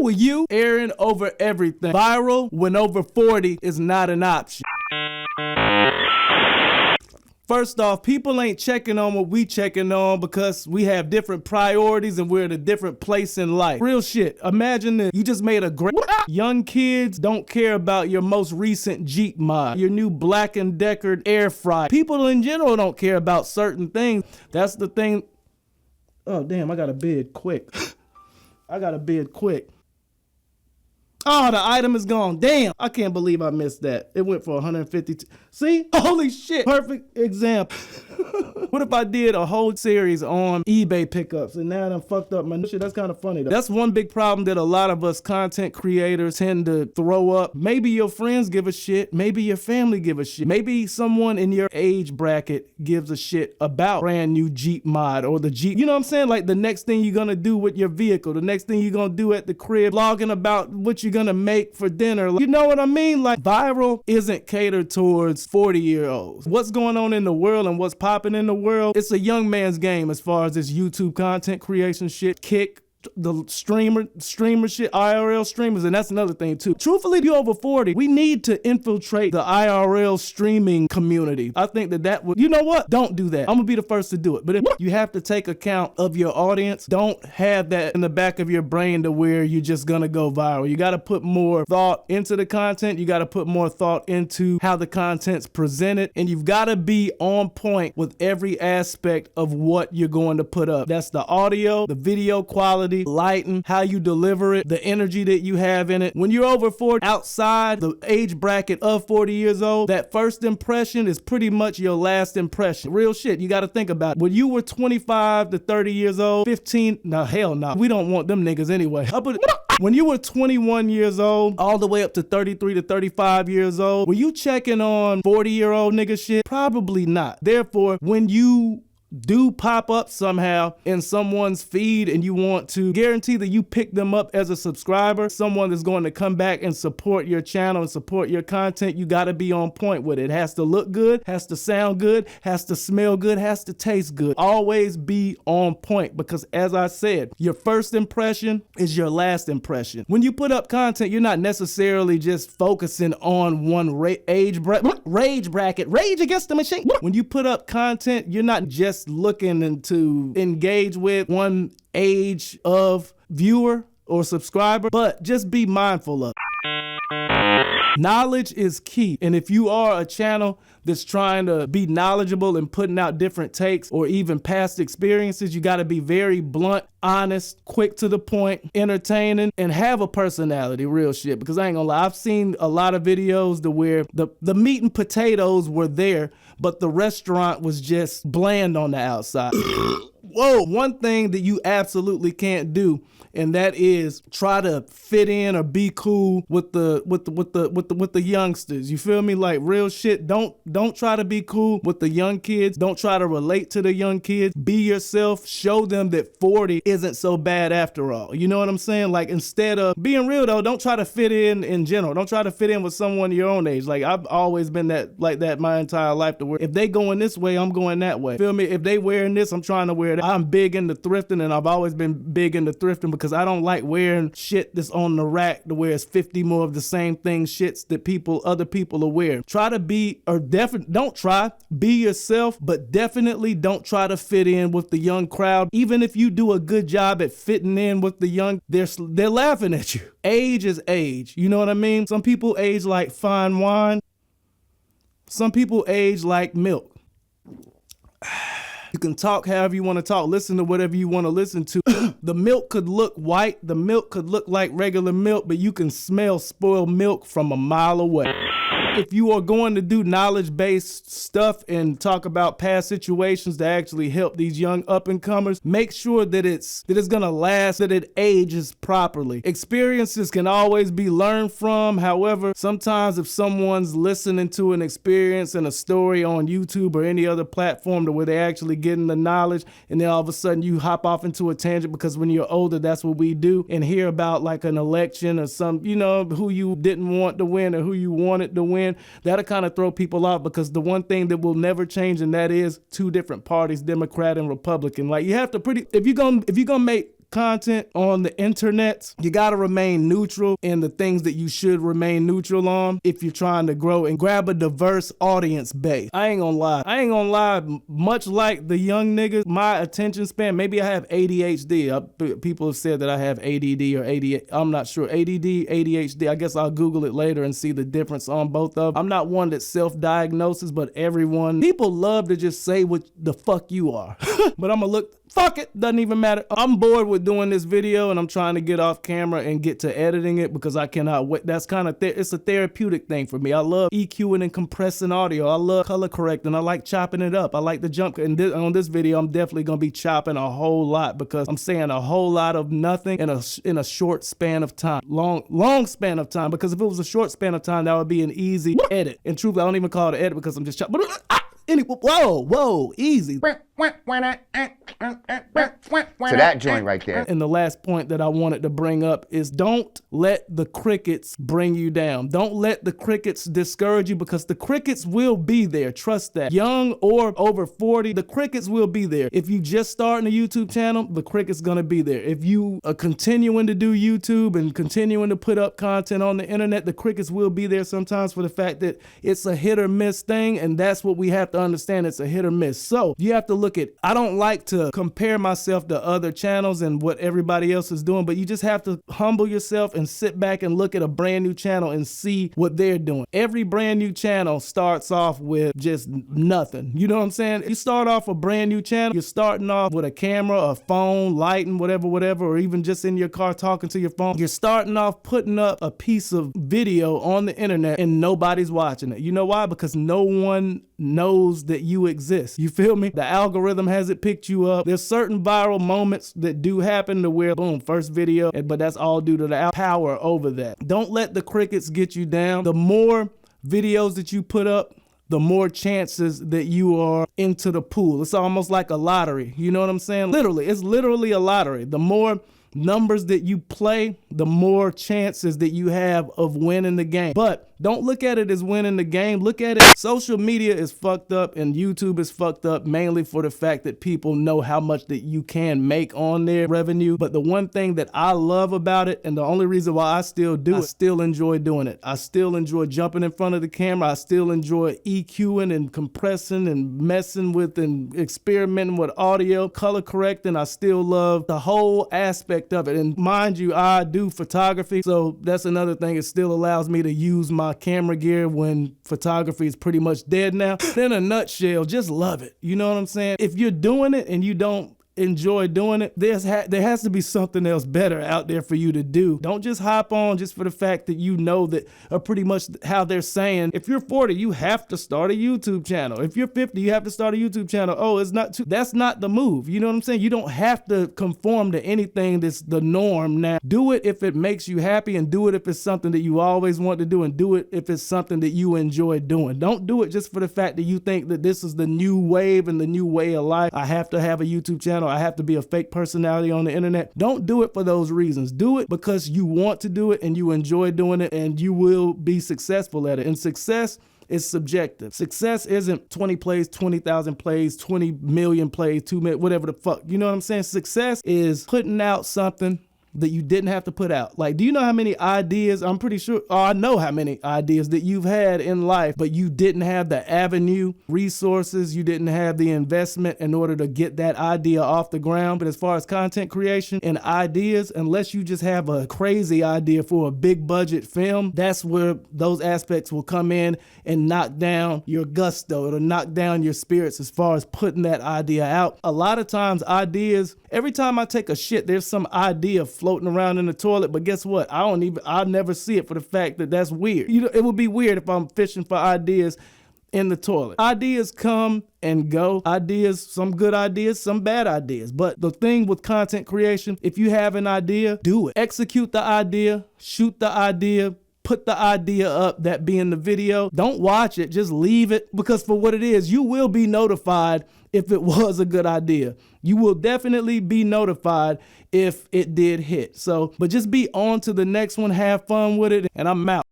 Who are you? Airing over everything. Viral when over 40 is not an option. First off, people ain't checking on what we checking on because we have different priorities and we're in a different place in life. Real shit. Imagine this. You just made a great... Young kids don't care about your most recent Jeep mod, your new Black & Decker air fryer. People in general don't care about certain things. That's the thing. Oh, damn, I got to bid quick. I got to bid quick. Oh, the item is gone. Damn, I can't believe I missed that. It went for 150. See? Holy shit. Perfect example. What if I did a whole series on eBay pickups and now I done fucked up my shit? That's kind of funny though. That's one big problem that a lot of us content creators tend to throw up. Maybe your friends give a shit. Maybe your family give a shit. Maybe someone in your age bracket gives a shit about brand new Jeep mod or the Jeep. You know what I'm saying? Like the next thing you're gonna do with your vehicle, the next thing you're gonna do at the crib, blogging about what you're gonna make for dinner. You know what I mean? Like viral isn't catered towards 40-year-olds. What's going on in the world and what's popping in the world, it's a young man's game as far as this YouTube content creation shit. Kick, the streamer shit, IRL streamers, and that's another thing too. Truthfully, if you're over 40, we need to infiltrate the IRL streaming community. I think that would, you know what? Don't do that. I'm gonna be the first to do it. But if you have to take account of your audience, don't have that in the back of your brain to where you're just gonna go viral. You gotta put more thought into the content. You gotta put more thought into how the content's presented, and you've gotta be on point with every aspect of what you're going to put up. That's the audio, the video quality, lighting, how you deliver it, the energy that you have in it. When you're over 40, outside the age bracket of 40 years old, that first impression is pretty much your last impression. Real shit, you got to think about it. When you were 25 to 30 years old, 15, no, hell no. We don't want them niggas anyway. When you were 21 years old, all the way up to 33 to 35 years old, were you checking on 40-year-old nigga shit? Probably not. Therefore, when you do pop up somehow in someone's feed and you want to guarantee that you pick them up as a subscriber, someone that's going to come back and support your channel and support your content, you got to be on point with it. It has to look good, has to sound good, has to smell good, has to taste good. Always be on point because as I said, your first impression is your last impression. When you put up content, you're not necessarily just focusing on one age bracket, rage against the machine. When you put up content, you're not just looking to engage with one age of viewer or subscriber, but just be mindful of knowledge is key. And if you are a channel that's trying to be knowledgeable and putting out different takes or even past experiences, you got to be very blunt, honest, quick to the point, entertaining, and have a personality, real shit. Because I ain't gonna lie, I've seen a lot of videos to where the meat and potatoes were there, but the restaurant was just bland on the outside. Whoa, one thing that you absolutely can't do, and that is try to fit in or be cool with the youngsters. You feel me? Like real shit. Don't try to be cool with the young kids. Don't try to relate to the young kids. Be yourself. Show them that 40 isn't so bad after all. You know what I'm saying? Like instead of being real though, don't try to fit in general. Don't try to fit in with someone your own age. Like I've always been like that my entire life to where if they going this way, I'm going that way. Feel me? If they wearing this, I'm trying to wear that. I'm big into thrifting and I've always been big into thrifting because I don't like wearing shit that's on the rack to where it's 50 more of the same thing shits that other people are wearing. Try to be, or don't try, be yourself, but definitely don't try to fit in with the young crowd. Even if you do a good job at fitting in with the young, they're laughing at you. Age is age. You know what I mean? Some people age like fine wine. Some people age like milk. You can talk however you want to talk, listen to whatever you want to listen to. The milk could look white, the milk could look like regular milk, but you can smell spoiled milk from a mile away. If you are going to do knowledge-based stuff and talk about past situations to actually help these young up-and-comers, make sure that it's gonna last, that it ages properly. Experiences can always be learned from. However, sometimes if someone's listening to an experience and a story on YouTube or any other platform to where they're actually getting the knowledge, and then all of a sudden you hop off into a tangent because when you're older, that's what we do, and hear about like an election or some, you know, who you didn't want to win or who you wanted to win, that'll kind of throw people off because the one thing that will never change, and that is two different parties, Democrat and Republican. Like you have to if you're gonna make content on the internet, you gotta remain neutral in the things that you should remain neutral on if you're trying to grow and grab a diverse audience base. I ain't gonna lie, much like the young niggas, my attention span, maybe I have ADHD. People have said that I have ADD or ADHD. I'm not sure. ADD, ADHD. I guess I'll Google it later and see the difference on both of them. I'm not one that self-diagnoses, but people love to just say what the fuck you are. But I'm gonna look, fuck it, doesn't even matter. I'm bored with doing this video and I'm trying to get off camera and get to editing it because I cannot wait. That's kind of, it's a therapeutic thing for me. I love EQing and compressing audio. I love color correcting. I like chopping it up. I like the jump. And on this video, I'm definitely gonna be chopping a whole lot because I'm saying a whole lot of nothing in a short span of time. Long span of time, because if it was a short span of time, that would be an easy edit. And truthfully, I don't even call it an edit because I'm just chopping. Anyway, whoa, easy. So that joint right there. And the last point that I wanted to bring up is don't let the crickets bring you down. Don't let the crickets discourage you, because the crickets will be there. Trust that. Young or over 40, the crickets will be there. If you just starting a YouTube channel, the cricket's gonna be there. If you are continuing to do YouTube and continuing to put up content on the internet, the crickets will be there sometimes, for the fact that it's a hit or miss thing, and that's what we have to understand. It's a hit or miss. So you have to look at, I don't like to compare myself to other channels and what everybody else is doing, but you just have to humble yourself and sit back and look at a brand new channel and see what they're doing. Every brand new channel starts off with just nothing. You know what I'm saying? You start off a brand new channel, you're starting off with a camera, a phone, lighting, whatever, or even just in your car talking to your phone. You're starting off putting up a piece of video on the internet and nobody's watching it. You know why? Because no one knows that you exist. You feel me? The algorithm hasn't picked you up. There's certain viral moments that do happen to where, boom, first video, but that's all due to the power over that. Don't let the crickets get you down. The more videos that you put up, the more chances that you are into the pool. It's almost like a lottery. You know what I'm saying? Literally, it's literally a lottery. The more numbers that you play, the more chances that you have of winning the game. But don't look at it as winning the game. Look at it, social media is fucked up and YouTube is fucked up mainly for the fact that people know how much that you can make on their revenue. But the one thing that I love about it, and the only reason why I still do it, I still enjoy doing it. I still enjoy jumping in front of the camera. I still enjoy EQing and compressing and messing with and experimenting with audio, color correcting. I still love the whole aspect of it. And mind you, I do photography, so that's another thing. It still allows me to use my camera gear when photography is pretty much dead now. In a nutshell, just love it. You know what I'm saying? If you're doing it and you don't enjoy doing it, there has to be something else better out there for you to do. Don't just hop on just for the fact that you know that, or pretty much how they're saying, if you're 40, you have to start a YouTube channel. If you're 50, you have to start a YouTube channel. Oh, it's not too, that's not the move. You know what I'm saying? You don't have to conform to anything that's the norm now. Do it if it makes you happy, and do it if it's something that you always want to do, and do it if it's something that you enjoy doing. Don't do it just for the fact that you think that this is the new wave and the new way of life. I have to have a YouTube channel. I have to be a fake personality on the internet. Don't do it for those reasons. Do it because you want to do it and you enjoy doing it, and you will be successful at it. And success is subjective. Success isn't 20 plays, 20,000 plays, 20 million plays, 2 million, whatever the fuck. You know what I'm saying? Success is putting out something that you didn't have to put out. Like, do you know how many ideas, I'm pretty sure, I know how many ideas that you've had in life, but you didn't have the avenue, resources, you didn't have the investment in order to get that idea off the ground. But as far as content creation and ideas, unless you just have a crazy idea for a big budget film, that's where those aspects will come in and knock down your gusto. It'll knock down your spirits as far as putting that idea out. A lot of times ideas, every time I take a shit, there's some idea floating around in the toilet, but guess what? I'll never see it, for the fact that that's weird. You know, it would be weird if I'm fishing for ideas in the toilet. Ideas come and go. Ideas, some good ideas, some bad ideas. But the thing with content creation, if you have an idea, do it. Execute the idea, shoot the idea, put the idea up, that being the video. Don't watch it, just leave it, because for what it is, you will be notified if it was a good idea. You will definitely be notified if it did hit. So, but just be on to the next one, have fun with it, and I'm out.